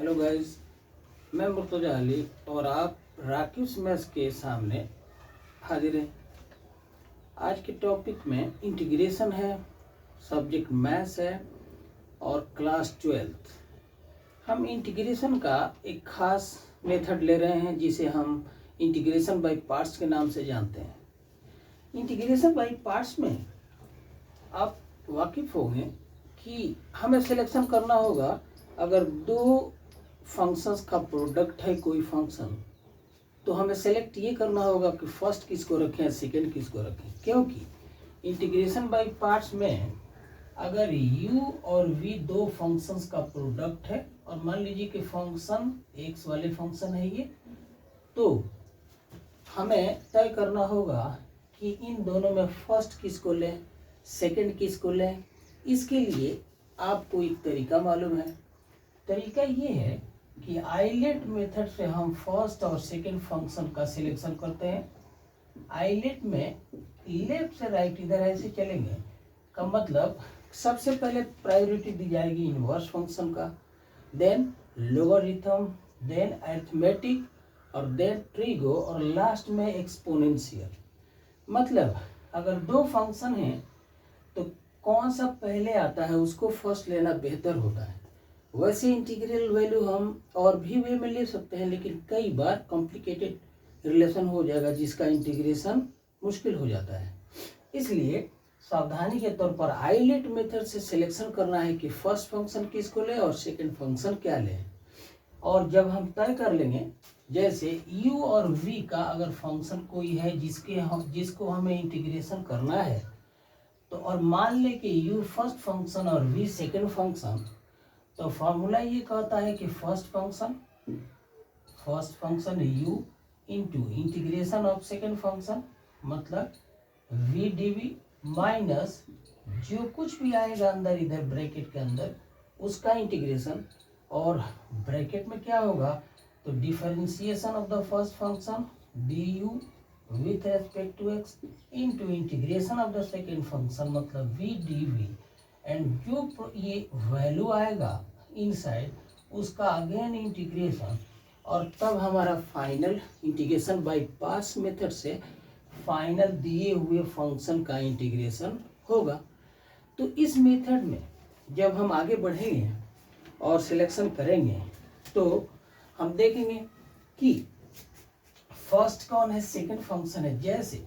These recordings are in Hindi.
हेलो गाइस, मैं मुर्तजा अली और आप राकिब मैथ्स के सामने हाजिर हैं। आज के टॉपिक में इंटीग्रेशन है, सब्जेक्ट मैथ्स है और क्लास 12th। हम इंटीग्रेशन का एक खास मेथड ले रहे हैं जिसे हम इंटीग्रेशन बाय पार्ट्स के नाम से जानते हैं। इंटीग्रेशन बाय पार्ट्स में आप वाकिफ होंगे कि हमें सिलेक्शन करना होगा। अगर दो फंक्शंस का प्रोडक्ट है कोई फंक्शन, तो हमें सेलेक्ट ये करना होगा कि फर्स्ट किसको रखें, सेकंड किसको रखें। क्योंकि इंटीग्रेशन बाय पार्ट्स में अगर u और v दो फंक्शंस का प्रोडक्ट है और मान लीजिए कि फंक्शन x वाले फंक्शन है ये, तो हमें तय करना होगा कि इन दोनों में फर्स्ट किसको लें, सेकंड किसको लें। इसके लिए आपको एक तरीका मालूम है। तरीका ये है कि आइलेट मेथड से हम फर्स्ट और सेकंड फंक्शन का सिलेक्शन करते हैं। आइलेट में लेफ्ट से राइट इधर ऐसे चलेंगे का मतलब सबसे पहले प्रायोरिटी दी जाएगी इनवर्स फंक्शन का, देन लोगरिथम, देन अरिथमेटिक और देन ट्रिगो और लास्ट में एक्सपोनेंशियल। मतलब अगर दो फंक्शन हैं तो कौन सा पहले आता है उसको फर्स्ट लेना बेहतर होता है। वैसे इंटीग्रल वैल्यू हम और भी वे में ले सकते हैं, लेकिन कई बार कॉम्प्लिकेटेड रिलेशन हो जाएगा जिसका इंटीग्रेशन मुश्किल हो जाता है। इसलिए सावधानी के तौर पर आइलेट मेथड से सिलेक्शन करना है कि फर्स्ट फंक्शन किसको ले और सेकंड फंक्शन क्या ले। और जब हम तय कर लेंगे, जैसे u और v का अगर फंक्शन कोई है जिसको हमें इंटीग्रेशन करना है, तो और मान ले कि u फर्स्ट फंक्शन और v सेकंड फंक्शन, तो फॉर्मूला ये कहता है कि first function u into integration of second function मतलब v dv माइनस जो कुछ भी आएगा अंदर इधर ब्रैकेट के अंदर उसका इंटीग्रेशन, और ब्रैकेट में क्या होगा तो differentiation of the first function du with respect to x into integration of the second function मतलब v dv, एंड जो ये वैल्यू आएगा इनसाइड उसका अगेन इंटीग्रेशन, और तब हमारा final integration by parts method से फाइनल दिए हुए फंक्शन का इंटीग्रेशन होगा। तो इस मेथड में जब हम आगे बढ़ेंगे और सिलेक्शन करेंगे तो हम देखेंगे कि फर्स्ट कौन है, सेकंड फंक्शन है। जैसे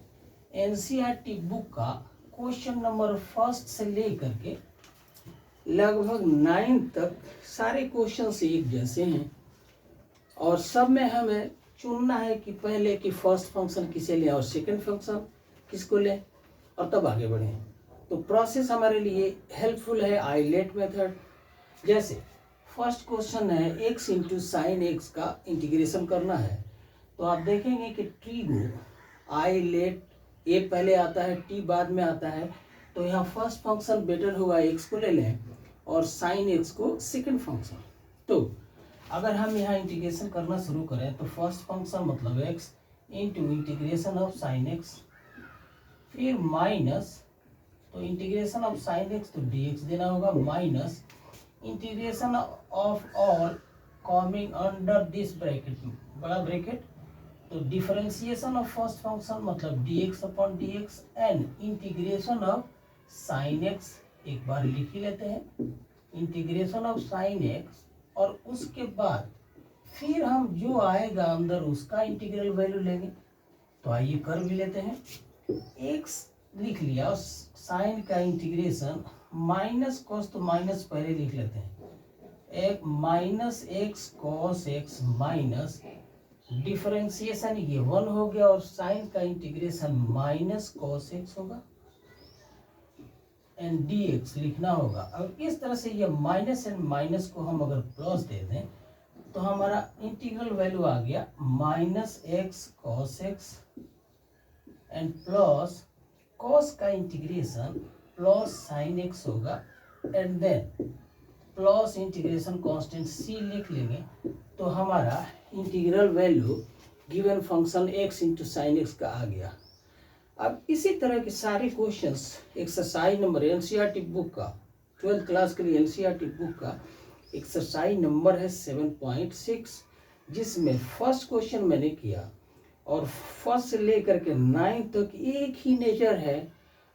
एनसीईआरटी बुक का क्वेश्चन नंबर फर्स्ट से लेकर के लगभग 9 तक सारे क्वेश्चन एक जैसे हैं और सब में हमें चुनना है कि पहले कि फर्स्ट फंक्शन किसे लें और सेकंड फंक्शन किसको लें और तब आगे बढ़ें। तो प्रोसेस हमारे लिए हेल्पफुल है आइलेट मेथड। जैसे फर्स्ट क्वेश्चन है x इंटू साइन एक्स का इंटीग्रेशन करना है, तो आप देखेंगे कि ट्रिगो आइलेट ए पहले आता है, टी बाद में आता है, तो यहाँ फर्स्ट फंक्शन बेटर होगा x को ले लें और साइन एक्स को सेकंड फंक्शन। तो अगर हम यहाँ इंटीग्रेशन करना शुरू करें तो फर्स्ट फंक्शन मतलब x into integration of sine x, फिर माइनस तो इंटीग्रेशन ऑफ साइन एक्स तो dx देना होगा, minus integration of all coming under this bracket बड़ा ब्रैकेट, तो डिफरेंशिएशन ऑफ फर्स्ट फंक्शन मतलब dx upon dx and integration of sine x एक बार लिख ही लेते हैं, इंटीग्रेशन ऑफ साइन एक्स, और उसके बाद फिर हम जो आएगा अंदर उसका इंटीग्रल वैल्यू लेंगे। तो आइए कर भी लेते हैं। x लिख लिया और साइन का इंटीग्रेशन माइनस कॉस, तो माइनस पहले लिख लेते हैं, एक minus x cos x minus differentiation ये 1 हो गया और साइन का इंटीग्रेशन माइनस कॉस एक्स होगा एंड dx लिखना होगा। अब इस तरह से ये माइनस एंड माइनस को हम अगर प्लस दे दें तो हमारा इंटीग्रल वैल्यू आ गया minus x cos x and plus cos का इंटीग्रेशन प्लस साइन एक्स होगा and then plus integration constant c लिख लेंगे, तो हमारा integral value given function x into sine x का आ गया। अब इसी तरह के सारे questions exercise number NCERT book का 12th क्लास के लिए एनसीईआरटी बुक का एक्सरसाइज नंबर है 7.6, जिसमें फर्स्ट क्वेश्चन मैंने किया और फर्स्ट से लेकर के 9 तक एक ही नेचर है।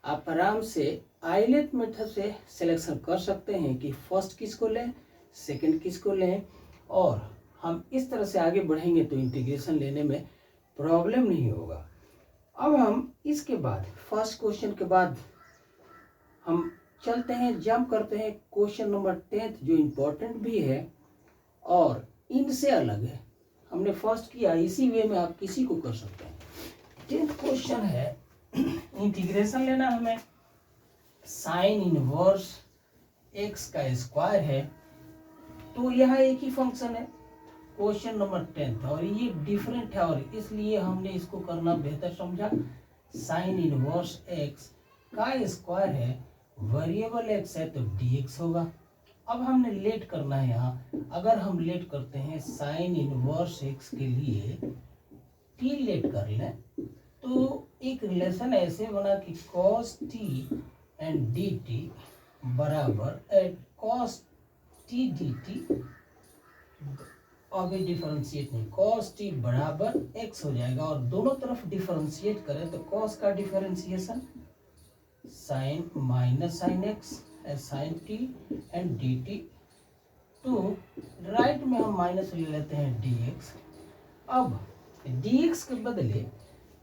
आप आराम से आइलेट मेथड से सिलेक्शन कर सकते हैं कि फर्स्ट किसको लें, सेकंड किसको लें, और हम इस तरह से आगे बढ़ेंगे तो इंटीग्रेशन लेने में प्रॉब्लम नहीं होगा। अब हम इसके बाद फर्स्ट क्वेश्चन के बाद हम चलते हैं, जंप करते हैं क्वेश्चन नंबर 10 जो इम्पोर्टेंट भी है और इनसे अलग है। हमने फर्स्ट किया, इसी वे में आप किसी को कर सकते हैं। 10th क्वेश्चन है, इंटीग्रेशन लेना हमें, साइन इनवर्स एक्स का स्क्वायर है, तो यहाँ एक ही फंक्शन है। क्वेश्चन नंबर 10 और ये डिफरेंट है और इसलिए हमने इसको करना बेहतर समझा। साइन इनवर्स एक्स का स्क्वायर है, वेरिएबल एक्स है तो dx होगा। अब हमने लेट करना है यहाँ। अगर हम लेट करते हैं साइन इनवर्स एक्स के लिए t लेट कर लें तो एक रिलेशन ऐसे बना कि cos t एंड dt बराबर एट cos t dt, अभी डिफरेंशिएट नहीं, cos t बराबर x हो जाएगा और दोनों तरफ डिफरेंशिएट करें तो cos का differentiation sine minus sine x sine t and d t, to right में हम माइनस ले लेते हैं dx। अब dx के बदले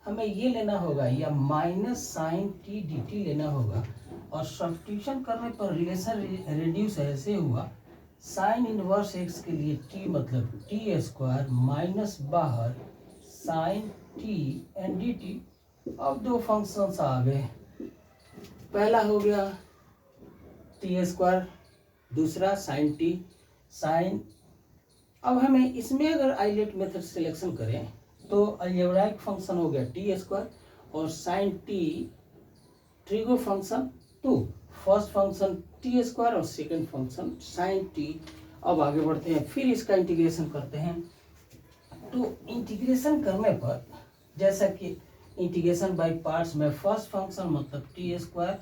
हमें ये लेना होगा या minus sine t d t लेना होगा और सब्स्टिट्यूशन करने पर रिलेशन रिड्यूस ऐसे हुआ, साइन इनवर्स एक्स के लिए t मतलब टी स्क्वायर माइनस बाहर sine t and d t. अब दो फंक्शंस आ गए, पहला हो गया टी स्क्वायर, दूसरा साइन टी साइन। अब हमें इसमें अगर आइलेट मेथड सिलेक्शन करें तो अलजेब्राइक फंक्शन हो गया टी स्क्वायर और sine t trigo function, to first function t square और सेकंड फंक्शन साइन टी। अब आगे बढ़ते हैं, फिर इसका इंटीग्रेशन करते हैं। तो इंटीग्रेशन करने पर जैसा कि इंटीग्रेशन बाय पार्ट्स में फर्स्ट फंक्शन मतलब टी स्क्वायर,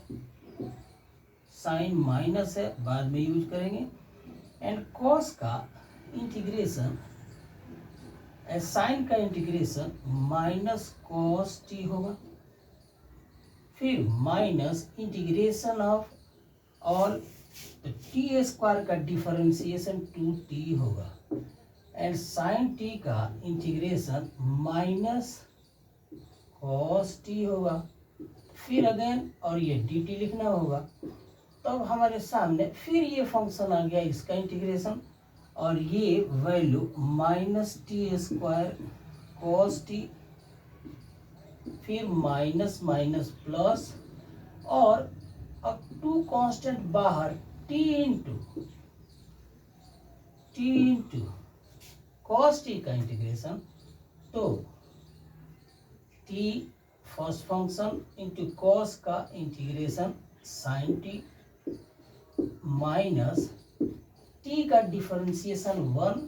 साइन माइनस है बाद में यूज करेंगे, एंड कॉस का इंटीग्रेशन साइन का इंटीग्रेशन माइनस कॉस टी होगा, फिर minus integration of all T square का डिफरेंशिएशन टू टी होगा, एंड साइन टी का इंटीग्रेशन माइनस कॉस टी होगा, फिर अगेन और ये डी टी लिखना होगा। तब हमारे सामने फिर ये फंक्शन आ गया, इसका इंटीग्रेशन, और ये value minus T square cos T, फिर माइनस माइनस प्लस, और अब टू कांस्टेंट बाहर टी इंटू कॉस टी का इंटीग्रेशन, तो T first function into cos का integration sine T minus T का डिफरेंशिएशन 1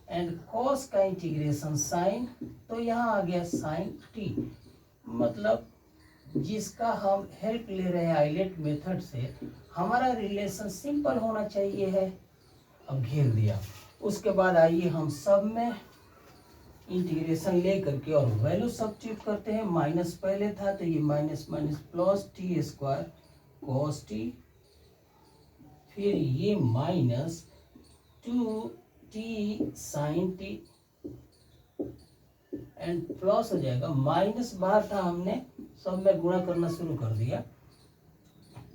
एंड कॉस का इंटीग्रेशन साइन, तो यहाँ आ गया साइन टी। मतलब जिसका हम हेल्प ले रहे हैं आइलेट मेथड से, हमारा रिलेशन सिंपल होना चाहिए है। अब घेर दिया, उसके बाद आइए हम सब में इंटीग्रेशन ले करके और वैल्यू सब्स्टिट्यूट करते हैं। माइनस पहले था तो ये minus minus plus t square cos T, फिर ये minus two t sine t and plus हो जाएगा, माइनस बाहर था हमने सब में गुणा करना शुरू कर दिया,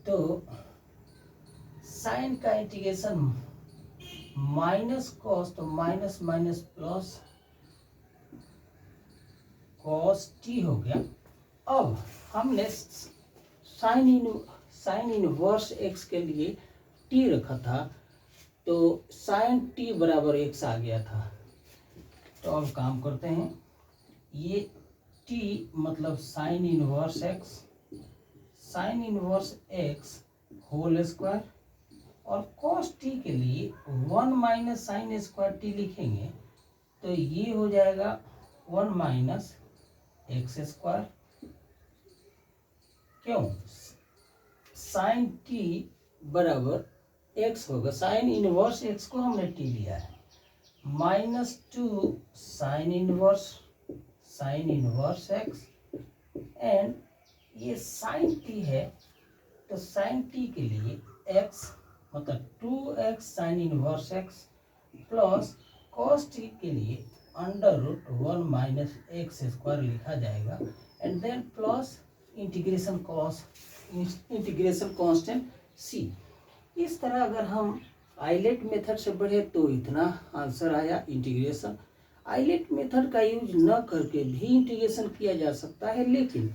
तो साइन का इंटीग्रेशन माइनस कॉस, तो minus minus plus cos T हो गया। अब हमने साइन इनवर्स एक्स के लिए टी रखा था तो साइन टी बराबर एक्स आ गया था। तो अब काम करते हैं, ये टी मतलब sine inverse x whole square, और कॉस टी के लिए 1 माइनस साइन स्क्वायर टी लिखेंगे तो ये हो जाएगा 1 माइनस एक्स स्क्वायर। क्यों? साइन टी बराबर एक्स होगा, साइन इनवर्स एक्स को हमने टी लिया है, -2 साइन इनवर्स एक्स, एंड ये साइन टी है तो साइन टी के लिए एक्स मतलब 2x sine inverse X plus cos T के लिए √1 माइनस एक्स स्क्वायर लिखा जाएगा, and then plus integration constant C. इस तरह अगर हम आइलेट मेथड से बढ़े तो इतना आंसर आया इंटीग्रेशन। आइलेट मेथड का यूज न करके भी इंटीग्रेशन किया जा सकता है, लेकिन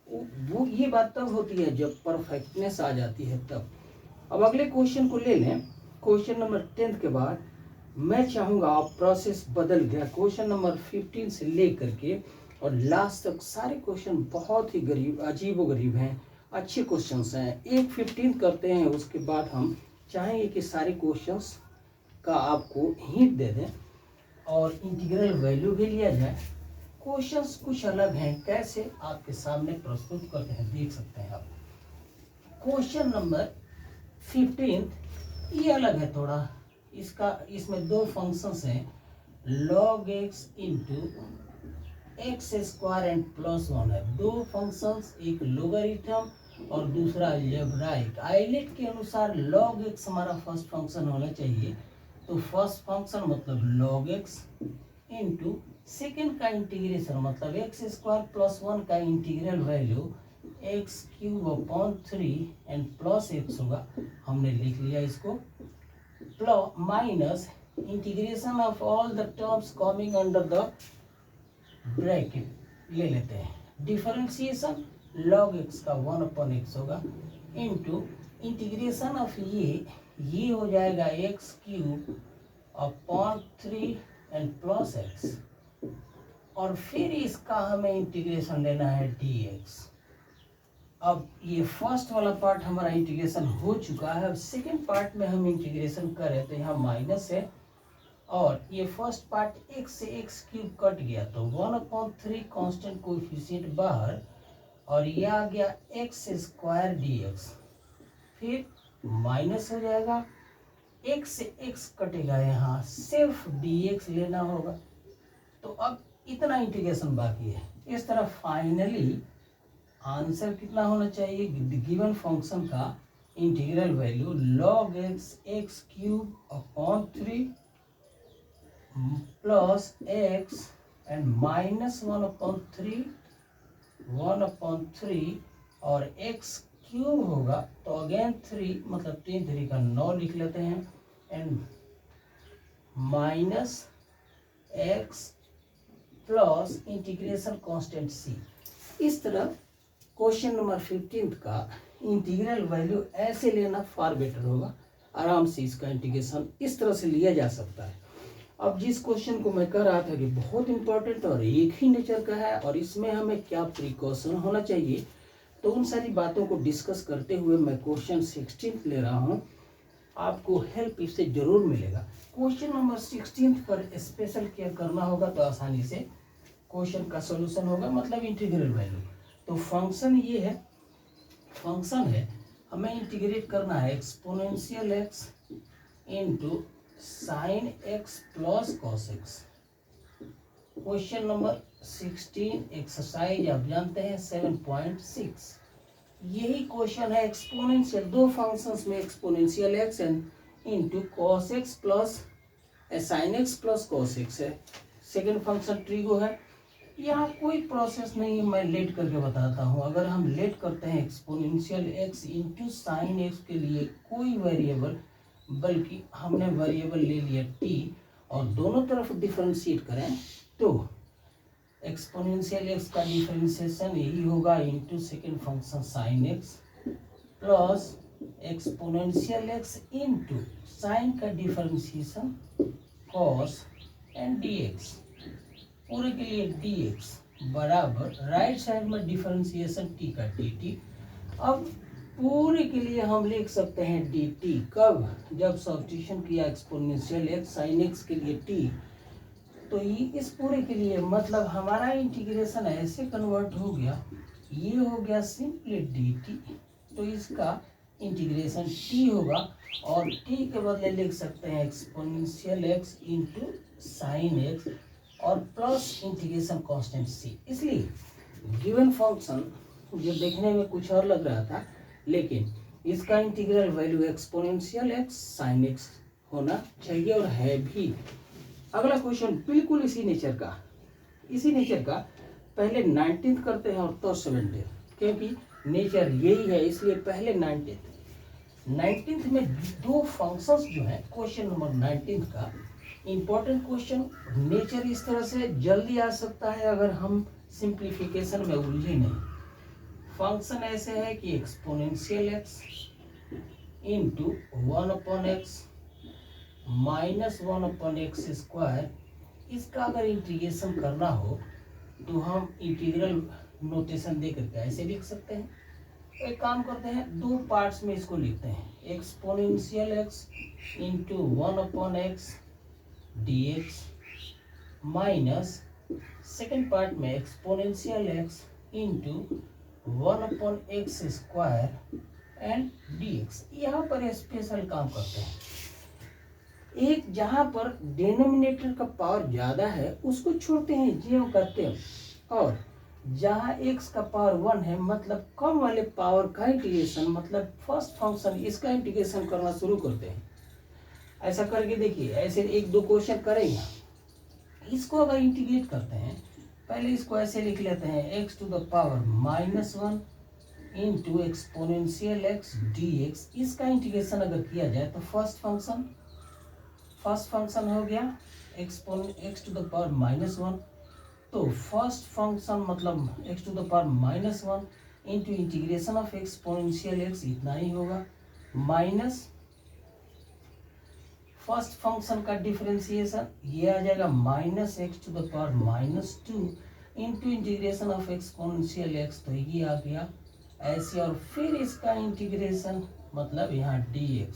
वो ये बात तब होती है जब परफेक्टनेस आ जाती है तब। अब अगले क्वेश्चन को ले लें। क्वेश्चन नंबर 10 के बाद मैं चाहूँगा, आप प्रोसेस बदल गया, क्वेश्चन नंबर 15 से लेकर के और लास्ट तक सारे क्वेश्चन बहुत ही अजीबोगरीब हैं, अच्छे क्वेश्चंस हैं। एक 15 करते हैं, उसके बाद हम चाहेंगे कि सारे क्वेश्चंस का आपको हिंट दे दें और इंटीग्रल वैल्यू भी लिया जाए। क्वेश्चंस कुछ अलग हैं, कैसे आपके सामने प्रस्तुत करते हैं देख सकते हैं आप। क्वेश्चन नंबर 15 ये अलग है थोड़ा, इसमें दो फंक्शंस हैं, log x into x square and +1 है। दो फंक्शंस, एक लोगरिथम और दूसरा अलजेब्राइक। आइलेट के अनुसार log x हमारा फर्स्ट फंक्शन होना चाहिए, तो फर्स्ट फंक्शन मतलब log x इंटू सेकेंड का इंटीग्रेशन मतलब एक्स स्क्वायर +1 का integral value x³ and plus x होगा, हमने लिख लिया इसको, minus integration of all the terms coming under the bracket ले लेते हैं, डिफरेंशिएशन log x का 1/x होगा इंटू इंटीग्रेशन ऑफ ये हो जाएगा x³ एंड प्लस एक्स, और फिर इसका हमें इंटीग्रेशन लेना है dx। अब ये फर्स्ट वाला पार्ट हमारा इंटीग्रेशन हो चुका है, अब सेकेंड पार्ट में हम इंटीग्रेशन करें तो यहाँ माइनस है, और ये फर्स्ट पार्ट x से x³ कट गया तो 1/3 कांस्टेंट कोएफिशिएंट बाहर, और ये आ गया x² dx, फिर माइनस हो जाएगा, x से x कटेगा, यहाँ सिर्फ dx लेना होगा। तो अब इतना इंटीग्रेशन बाकी है। इस तरह फाइनली आंसर कितना होना चाहिए, गिवन फंक्शन का integral value log x x³ plus x and -1/3 और x³ होगा तो अगेन 3 मतलब 3 3 का 9 लिख लेते हैं, and minus x plus integration constant C. इस तरह क्वेश्चन नंबर 15 का इंटीग्रल वैल्यू ऐसे लेना फार बेटर होगा, आराम से इसका इंटीग्रेशन इस तरह से लिया जा सकता है। अब जिस क्वेश्चन को मैं कह रहा था कि बहुत इंपॉर्टेंट और एक ही नेचर का है और इसमें हमें क्या प्रिकॉशन होना चाहिए, तो उन सारी बातों को डिस्कस करते हुए मैं क्वेश्चन 16 ले रहा हूँ, आपको हेल्प इससे जरूर मिलेगा। क्वेश्चन नंबर 16 पर स्पेशल केयर करना होगा तो आसानी से क्वेश्चन का सॉल्यूशन होगा, मतलब इंटीग्रल वैल्यू। तो फंक्शन ये है, फंक्शन है हमें इंटीग्रेट करना है exponential X into sine x plus cos x. Question number 16 exercise आप जानते हैं 7.6, यही क्वेश्चन है। एक्सपोनेंशियल दो फंक्शंस में exponential x and into cos x plus sine x plus cos x है, सेकेंड फंक्शन ट्रिगो है। यहाँ कोई प्रोसेस नहीं है, मैं लेट करके बताता हूँ। अगर हम लेट करते हैं exponential X into sine x के लिए कोई वेरिएबल, बल्कि हमने वेरिएबल ले लिया t और दोनों तरफ डिफरेंशिएट करें तो एक्सपोनेंशियल एक्स का डिफरेंशिएशन यही होगा into second function sine x plus exponential X into sine का डिफरेंशिएशन कॉस एंड dx, पूरे के लिए dx बराबर राइट साइड में डिफरेंशिएशन t का dt। अब पूरे के लिए हम लिख सकते हैं dt, कब, जब सब्स्टिट्यूशन किया एक्सपोनेंशियल एक्स साइन एक्स के लिए t, तो ये इस पूरे के लिए मतलब हमारा इंटीग्रेशन ऐसे कन्वर्ट हो गया, ये हो गया सिंपली dt, तो इसका इंटीग्रेशन टी होगा और टी के बदले लिख सकते हैं exponential X into sine x और प्लस इंटीग्रेशन कांस्टेंट सी। इसलिए गिवन फंक्शन जो देखने में कुछ और लग रहा था, लेकिन इसका integral value exponential x sine x होना चाहिए और है भी। अगला क्वेश्चन बिल्कुल इसी नेचर का पहले 19th करते हैं और तो 17th, क्योंकि नेचर यही है इसलिए पहले 19th में दो फंक्शंस जो है क्वेश्चन नंबर 19 का इंपॉर्टेंट क्वेश्चन। नेचर इस तरह से जल्दी आ सकता है अगर हम सिंप्लीफिकेशन में उलझे नहीं। फंक्शन ऐसे है कि exponential X into 1/x minus 1/x square, इसका अगर इंटीग्रेशन करना हो तो हम इंटीग्रल नोटेशन दे करके ऐसे लिख सकते हैं। एक काम करते हैं, दो पार्ट्स में इसको लिखते हैं, exponential X into 1/x dx minus second part में exponential X into 1/x square and dx। यहाँ पर स्पेशल काम करते हैं, एक जहां पर डिनोमिनेटर का पावर ज्यादा है उसको छोड़ते हैं, ज्यों करते हैं, और जहां x का पावर 1 है मतलब कम वाले पावर का इंटीग्रेशन, मतलब फर्स्ट फंक्शन इसका इंटीग्रेशन करना शुरू करते हैं। ऐसा करके देखिए, ऐसे एक दो क्वेश्चन करेंगे। इसको अगर इंटीग्रेट करते हैं, पहले इसको ऐसे लिख लेते हैं x to the power -1 into exponential x dx। इसका इंटीग्रेशन अगर किया जाए तो फर्स्ट फंक्शन हो गया एक्स टू द पावर -1, तो फर्स्ट फंक्शन मतलब x to the power -1 into integration of exponential x, इतना ही होगा, माइनस फर्स्ट फंक्शन का डिफरेंशिएशन ये आ जाएगा -x to the power -2 into integration of exponential x, तो ये आ गया ऐसे, और फिर इसका इंटीग्रेशन मतलब यहाँ dx।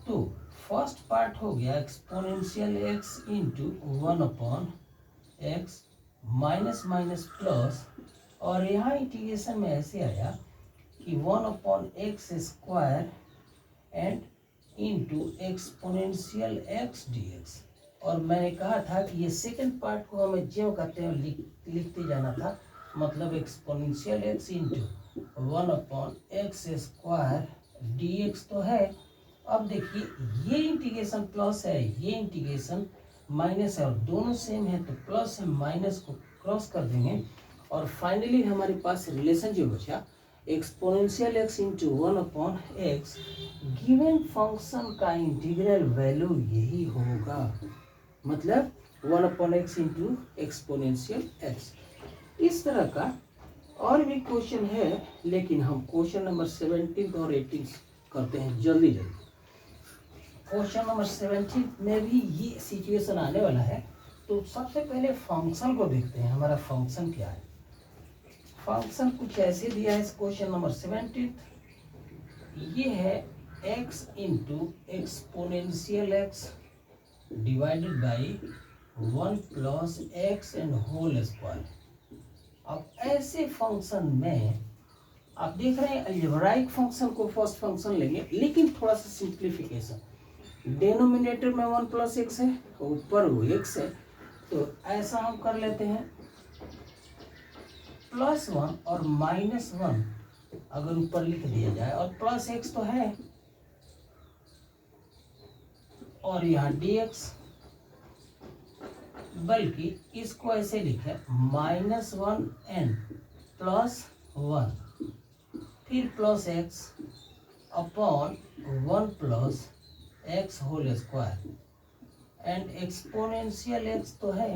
तो फर्स्ट पार्ट हो गया exponential X into 1/x minus minus plus, और यहाँ इंटीग्रेशन में ऐसे आया कि 1/x square and into exponential x dx। और मैंने कहा था कि ये सेकंड पार्ट को हमें ज्यों कहते हैं लिखते जाना था, मतलब exponential X into 1/x square dx तो है। अब देखिए ये इंटीग्रेशन प्लस है, ये इंटीग्रेशन माइनस है, और दोनों सेम है तो प्लस है माइनस को क्रॉस कर देंगे, और फाइनली हमारे पास रिलेशन जो बचा exponential X into 1/x, given function का इंटीग्रल वैल्यू यही होगा, मतलब 1/x इंटू एक्सपोनेंशियल एक्स। इस तरह का और भी क्वेश्चन है, लेकिन हम क्वेश्चन नंबर 17 और 18 करते हैं जल्दी। क्वेश्चन नंबर 17 में भी ये सिचुएशन आने वाला है। तो सबसे पहले फंक्शन को देखते हैं, हमारा फंक्शन क्या है। फंक्शन कुछ ऐसे दिया है क्वेश्चन नंबर 17, ये है x into exponential x divided by 1 plus x and whole square. अब ऐसे फंक्शन में आप देख रहे हैं अलजेब्राइक फंक्शन को फर्स्ट फंक्शन लेंगे, लेकिन थोड़ा सा सिंप्लीफिकेशन, डिनोमिनेटर में 1 प्लस एक्स है, ऊपर वो एक्स है, तो ऐसा हम कर लेते हैं +1 और -1 अगर ऊपर लिख दिया जाए, और प्लस एक्स तो है, और यहाँ dx, बल्कि इसको ऐसे लिखे -1 एंड +1 फिर plus x upon 1 plus x whole square and exponential x तो है।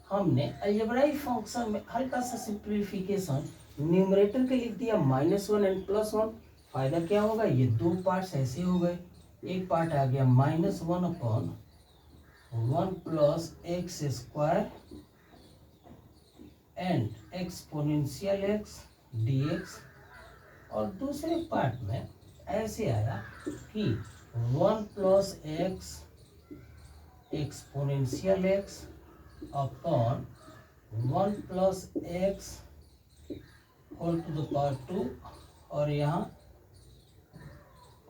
हमने अलजेब्राइक फंक्शन में हल्का सा सिंप्लीफिकेशन, न्यूमरेटर के लिख दिया -1 एंड +1। फायदा क्या होगा, ये दो पार्ट्स ऐसे हो गए, एक पार्ट आ गया -1 upon 1 plus x square and exponential x dx, और दूसरे पार्ट में ऐसे आया कि 1 plus x exponential x upon 1 plus x whole to the power 2, और यहाँ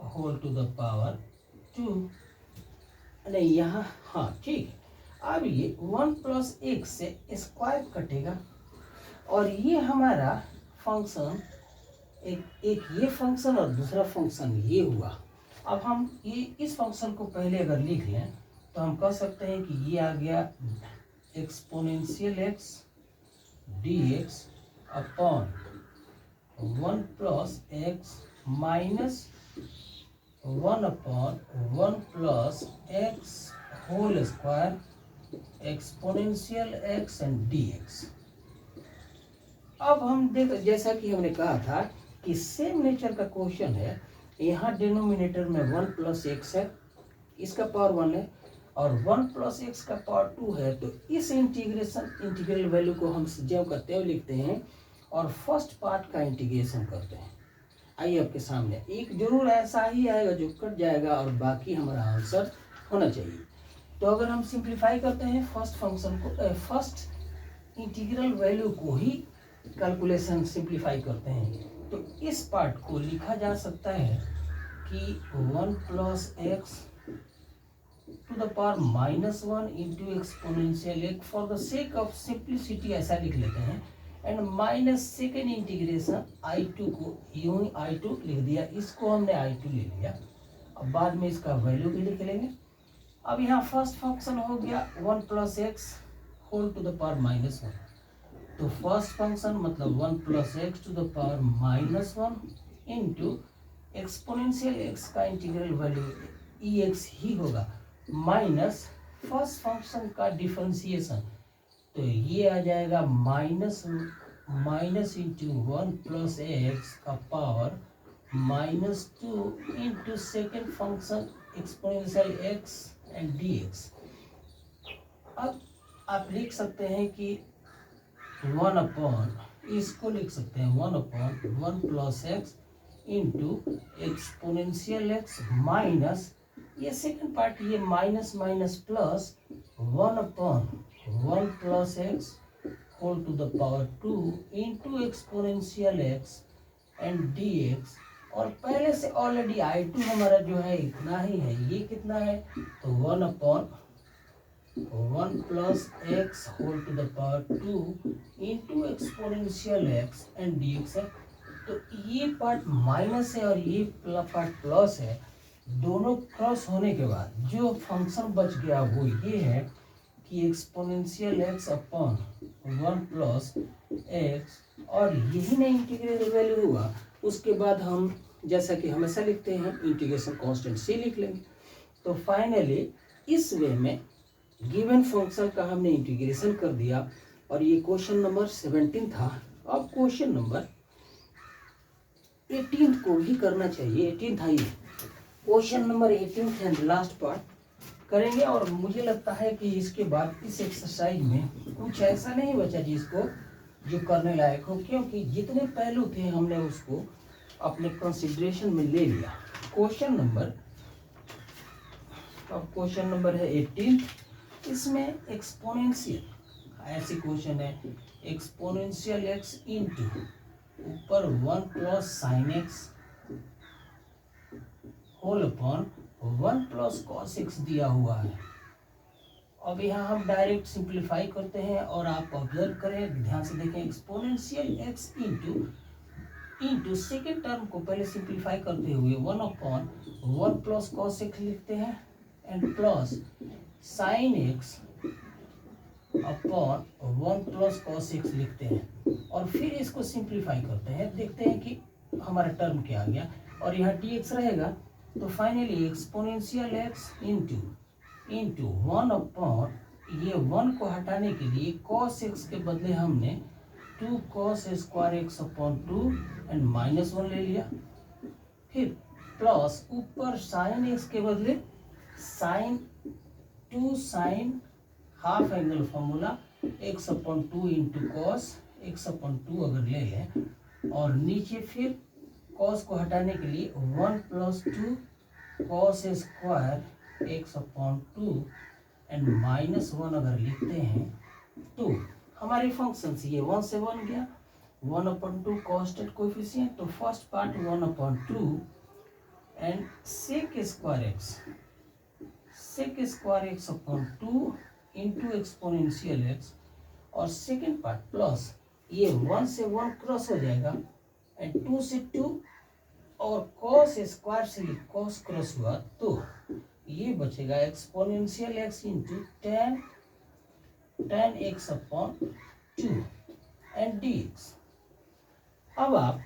होल टू द पावर 2, नहीं यहाँ, हाँ ठीक है। अब ये 1 प्लस एक्स से स्क्वायर कटेगा और ये हमारा फंक्शन एक ये फंक्शन और दूसरा फंक्शन ये हुआ। अब हम ये इस फंक्शन को पहले अगर लिख लें तो हम कह सकते हैं कि ये आ गया exponential x d x upon 1 plus x minus 1 upon 1 plus x whole square exponential x and d x. अब हम देख, जैसा कि हमने कहा था कि सेम नेचर का क्वेश्चन है, यहाँ डिनोमिनेटर में 1 प्लस एक्स है, इसका पावर 1 है और 1 प्लस एक्स का पावर 2 है। तो इस इंटीग्रल वैल्यू को हम ज्यों का त्यों लिखते हैं और फर्स्ट पार्ट का इंटीग्रेशन करते हैं। आइए आपके सामने एक जरूर ऐसा ही आएगा जो कट जाएगा और बाकी हमारा आंसर होना चाहिए। तो अगर हम सिंप्लीफाई करते हैं फर्स्ट फंक्शन को, फर्स्ट इंटीग्रल वैल्यू को ही कैलकुलेशन सिंप्लीफाई करते हैं, तो इस पार्ट को लिखा जा सकता है कि 1 plus x to the power -1 into exponential x, for the sake of simplicity ऐसा लिख लेते हैं, and minus second integration I2 को यूं ही I2 लिख दिया, इसको हमने I2 ले लिया। अब बाद में इसका वैल्यू भी लिख लेंगे। अब यहाँ फर्स्ट फंक्शन हो गया 1 plus x whole to the power -1, तो फर्स्ट फंक्शन मतलब 1 plus x to the power -1 into exponential x का इंटीग्रल वैल्यू ई एक्स ही होगा माइनस फर्स्ट फंक्शन का डिफरेंशिएशन, तो ये आ जाएगा माइनस इंटू 1 प्लस एक्स का power -2 into second function exponential x and d x. अब आप लिख सकते हैं कि 1 अपॉन, इसको लिख सकते हैं 1 upon 1 plus x into exponential x minus, ये सेकंड पार्ट ये minus minus plus 1 upon 1 plus x whole to the power 2 into exponential x and d x. और पहले से ऑलरेडी I2 हमारा जो है इतना ही है, ये कितना है तो 1 upon 1 plus x whole to the power 2 into exponential x and d x है। तो ये पार्ट माइनस है और ये पार्ट प्लस है, दोनों क्रॉस होने के बाद जो फंक्शन बच गया वो ये है कि exponential x upon 1 plus x, और यही ना इंटीग्रल वैल्यू हुआ। उसके बाद हम जैसा कि हमेशा लिखते हैं इंटीग्रेशन कांस्टेंट से लिख लेंगे। तो फाइनली इस वे में गिवन फंक्शन का हमने इंटीग्रेशन कर दिया और ये क्वेश्चन नंबर 17 था। अब क्वेश्चन नंबर 18 को भी करना चाहिए, 18 था ये question number 18 and last part करेंगे। और मुझे लगता है कि इसके बाद इस एक्सरसाइज में कुछ ऐसा नहीं बचा जिसको जो करने लायक हो, क्योंकि जितने पहलू थे हमने उसको अपने कंसिडरेशन में ले लिया। क्वेश्चन नंबर, अब क्वेश्चन नंबर है 18, इसमें एक्सपोनेंशियल ऐसी क्वेश्चन है, एक्सपोनेंशियल एक्स इंटू ऊपर 1 plus sine x whole upon 1 plus cos x दिया हुआ है। अब यहाँ हम डायरेक्ट सिंप्लीफाई करते हैं और आप ऑब्जर्व करें, ध्यान से देखें, exponential X into second term को पहले सिंप्लीफाई करते हुए 1 अपॉन 1 प्लस कॉस एक्स लिखते हैं and plus sine x upon 1 plus cos x लिखते हैं और फिर इसको सिंप्लीफाई करते हैं, देखते हैं कि हमारा टर्म क्या आ गया और यहाँ डी एक्स रहेगा। तो finally exponential X into 1 upon, ये 1 को हटाने के लिए कॉस एक्स के बदले हमने 2 cos square x upon 2 and -1 ले लिया, फिर प्लस ऊपर साइन एक्स के बदले sine 2 sine half angle formula x upon 2 into cos x upon 2 अगर ले लें और नीचे फिर कॉस को हटाने के लिए 1 plus 2 cos square x upon 2 and -1 अगर लिखते हैं तो हमारे फंक्शन ये 1 से 1 गया, 1 अपॉन 2 कांस्टेंट कोएफिशिएंट, तो first part 1 upon 2 and sec square x upon 2 into exponential x, और सेकेंड पार्ट प्लस ये 1 से 1 क्रॉस हो जाएगा एंड 2 से 2, और cos स्क्वायर से ये cos क्रॉस हुआ तो ये बचेगा exponential X into tan x upon 2 and dx। अब आप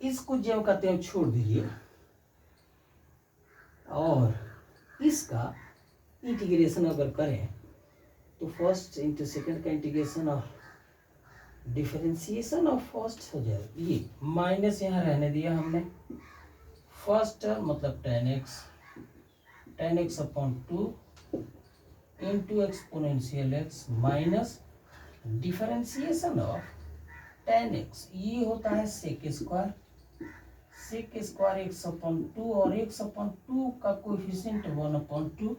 इसको जो कहते हैं छोड़ दीजिए और इसका इंटीग्रेशन अगर करें तो फर्स्ट इंटू सेकेंड का इंटीग्रेशन और डिफरेंशिएशन ऑफ फर्स्ट हो जाएगा। ये माइनस यहाँ रहने दिया हमने, फर्स्ट टर्म मतलब tan x upon 2 into exponential x minus differentiation of tan x, ये होता है सेक स्क्वायर एक्स अपॉन 2, और एक्स अपॉन 2 का कोएफिशिएंट 1 अपॉन 2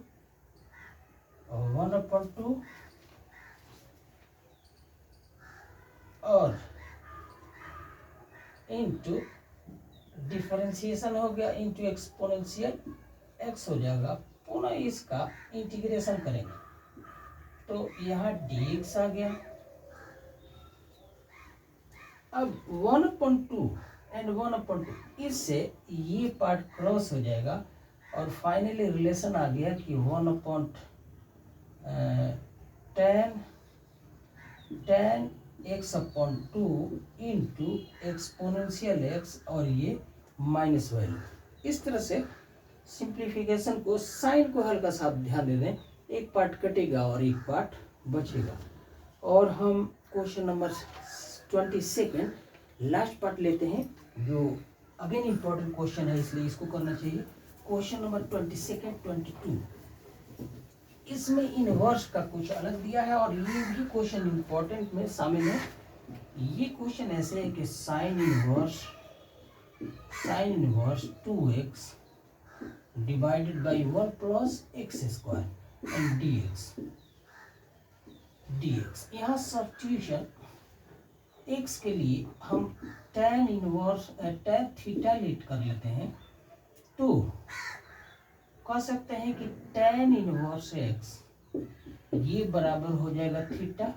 और इंटू डिफरेंशिएशन हो गया इंटू एक्सपोनेंशियल एक्स हो जाएगा। पुनः इसका इंटीग्रेशन करेंगे तो यहाँ dx आ गया। अब 1/2 एंड 1/2 इससे ये पार्ट क्रॉस हो जाएगा और फाइनली रिलेशन आ गया कि 1/tan x upon 2 into exponential x, और ये माइनस वैल्यू। इस तरह से सिंप्लीफिकेशन को, साइन को हल्का सा आप ध्यान दे दें, एक पार्ट कटेगा और एक पार्ट बचेगा। और हम क्वेश्चन नंबर 22 लास्ट पार्ट लेते हैं, जो अगेन इम्पोर्टेंट क्वेश्चन है इसलिए इसको करना चाहिए। क्वेश्चन नंबर 22 इसमें इनवर्स का कुछ अलग दिया है और ये भी क्वेश्चन इम्पोर्टेंट में शामिल है। ये क्वेश्चन ऐसे है कि sine inverse 2x divided by 1 plus x square and dx। यहाँ सब्स्टिट्यूशन x के लिए हम tan थीटा लेट कर लेते हैं, तो कह सकते हैं कि tan इनवर्स x ये बराबर हो जाएगा थीटा,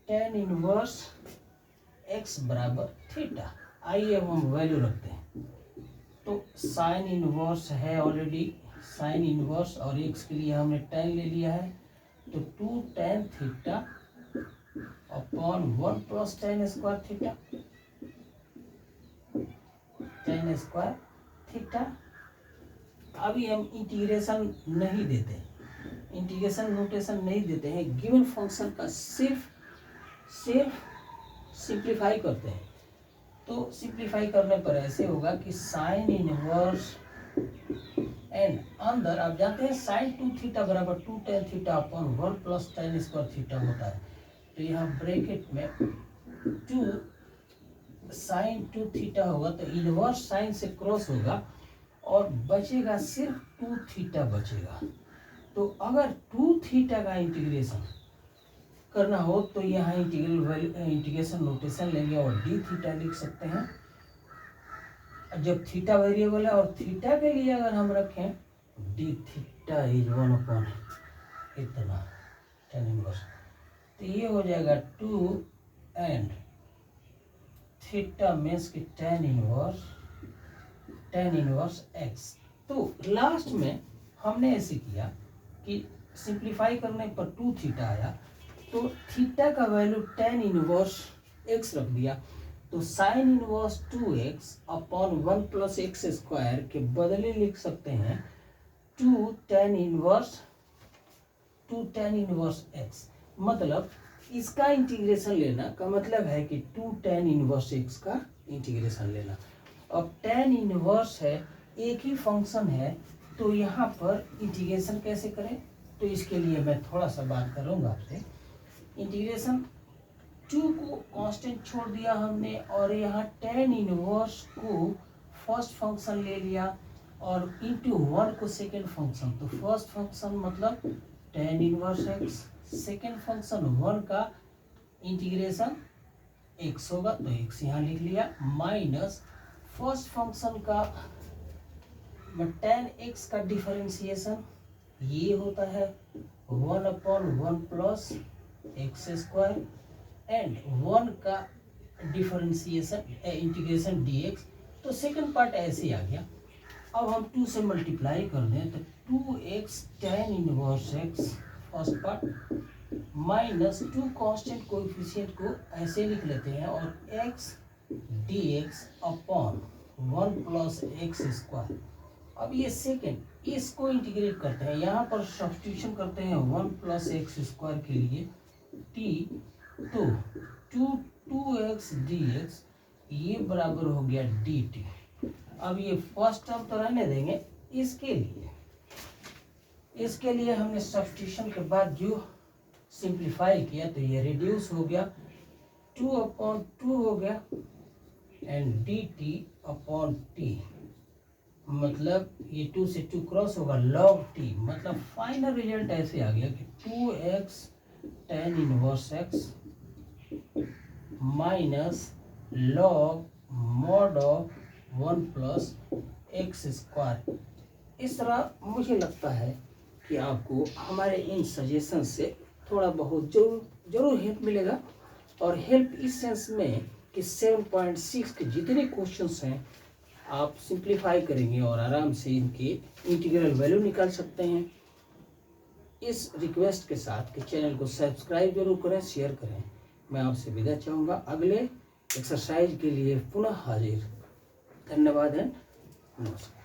tan इनवर्स x बराबर थीटा। आइए अब हम वैल्यू रखते हैं, तो साइन इनवर्स है ऑलरेडी साइन इनवर्स, और x के लिए हमने tan ले लिया है, तो 2 tan theta upon 1 plus tan square theta. अभी हम इंटीग्रेशन नहीं देते, इंटीग्रेशन नोटेशन नहीं देते हैं, गिवन फंक्शन का सिर्फ सिंप्लीफाई करते हैं। तो सिंप्लीफाई करने पर ऐसे होगा कि साइन इनवर्स एंड अंदर आप जानते हैं साइन 2 थीटा बराबर 2 tan theta upon 1 plus tan square theta होता है, तो यहाँ ब्रैकेट में 2 साइन 2 थीटा होगा, तो इनवर्स साइन से क्रॉस होगा और बचेगा सिर्फ 2 थीटा बचेगा। तो अगर 2 थीटा का इंटीग्रेशन करना हो तो यहाँ इंटीग्रेशन नोटेशन लेंगे और डी थीटा लिख सकते हैं, जब थीटा वेरिएबल है, और थीटा के लिए अगर हम रखें डी थीटा इज 1 अपॉन इतना tan इनवर्स, तो ये हो जाएगा 2 एंड थीटा मीन्स की tan इनवर्स x। तो लास्ट में हमने ऐसे किया कि सिंप्लीफाई करने पर 2 थीटा आया, तो थीटा का वैल्यू tan इनवर्स x रख दिया, तो sine inverse 2x upon 1 plus x square के बदले लिख सकते हैं 2 tan इनवर्स x। मतलब इसका इंटीग्रेशन लेना का मतलब है कि 2 tan इनवर्स x का इंटीग्रेशन लेना। अब tan इनवर्स है, एक ही फंक्शन है, तो यहाँ पर इंटीग्रेशन कैसे करें, तो इसके लिए मैं थोड़ा सा बात करूँगा आपसे। इंटीग्रेशन 2 को कांस्टेंट छोड़ दिया हमने, और यहाँ tan इनवर्स को फर्स्ट फंक्शन ले लिया और इंटू 1 को सेकेंड फंक्शन, तो फर्स्ट फंक्शन मतलब tan inverse x, second function 1 का इंटीग्रेशन x होगा तो x यहाँ लिख लिया, माइनस फर्स्ट फंक्शन का tan x का डिफरेंशिएशन ये होता है 1/1 प्लस एक्स स्क्वायर एंड 1 का डिफरेंशिएशन इंटीग्रेशन dx। तो सेकंड पार्ट ऐसे ही आ गया। अब हम 2 से मल्टीप्लाई कर दें तो 2x tan inverse x first part minus 2 constant coefficient को ऐसे लिख लेते हैं और x dx upon 1 plus x square. अब ये सेकेंड इसको इंटीग्रेट करते हैं, यहाँ पर सब्स्टिट्यूशन करते हैं 1 प्लस एक्स स्क्वायर के लिए t, तो 2x dx ये बराबर हो गया dt। अब ये फर्स्ट टर्म तो रहने देंगे, इसके लिए हमने सब्स्टिट्यूशन के बाद जो सिंप्लीफाई किया तो ये रिड्यूस हो गया 2/2 हो गया एंड dt अपॉन t, मतलब ये 2 से 2 क्रॉस होगा log t, मतलब फाइनल रिजल्ट ऐसे आ गया कि 2x tan inverse x minus log mod of 1 plus x square. इस तरह मुझे लगता है कि आपको हमारे इन सजेशन से थोड़ा बहुत जरूर हेल्प मिलेगा, और हेल्प इस सेंस में कि 7.6 के जितने क्वेश्चंस हैं आप सिंप्लीफाई करेंगे और आराम से इनके इंटीग्रल वैल्यू निकाल सकते हैं। इस रिक्वेस्ट के साथ कि चैनल को सब्सक्राइब जरूर करें, शेयर करें। मैं आपसे विदा चाहूँगा, अगले एक्सरसाइज के लिए पुनः हाजिर। धन्यवाद एंड नमस्कार।